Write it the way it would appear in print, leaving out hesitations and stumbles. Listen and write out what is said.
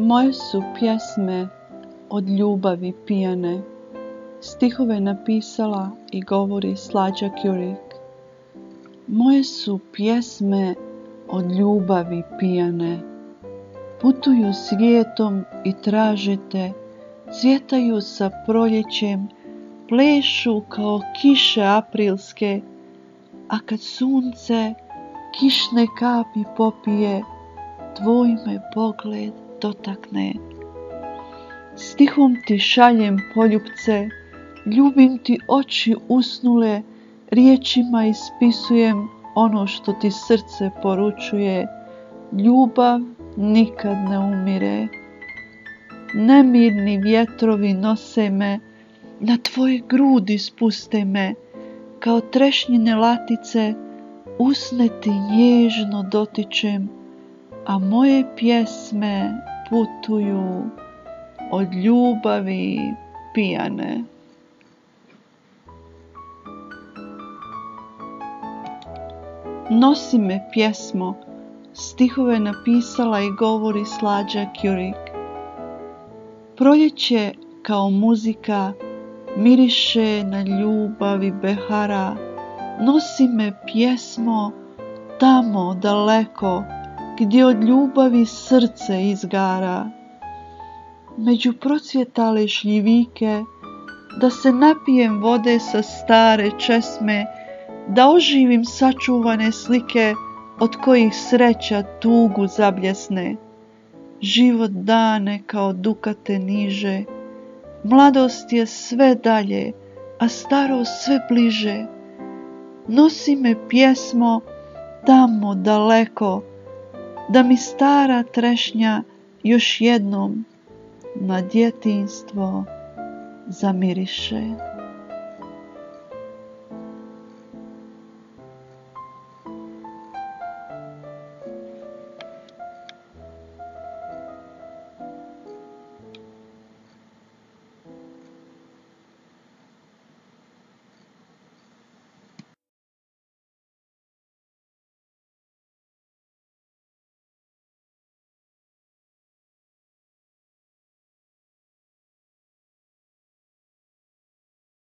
Moje su pjesme od ljubavi pijane, stihove napisala i govori Slađa Kjurik. Moje su pjesme od ljubavi pijane, putuju svijetom i tražite, cvjetaju sa proljećem, plešu kao kiše aprilske, a kad sunce kišne kapi popije, tvoj me pogled dotakne. Stihom ti šaljem poljupce, ljubim ti oči usnule, riječima ispisujem ono što ti srce poručuje. Ljubav nikad ne umire. Nemirni vjetrovi nose me, na tvoje grudi spuste me, kao trešnjine latice, usne ti nježno dotičem, a moje pjesme putuju od ljubavi pijane. Nosi me pjesmo, stihove napisala i govori Slađa Kjurik. Proljeće kao muzika miriše na ljubavi behara, nosi me pjesmo tamo daleko, gdje od ljubavi srce izgara. Među procvjetale šljivike, da se napijem vode sa stare česme, da oživim sačuvane slike od kojih sreća tugu zabljesne. Život dane kao dukate niže, mladost je sve dalje, a starost sve bliže. Nosi me pjesmo tamo daleko, da mi stara trešnja još jednom na djetinjstvo zamiriše.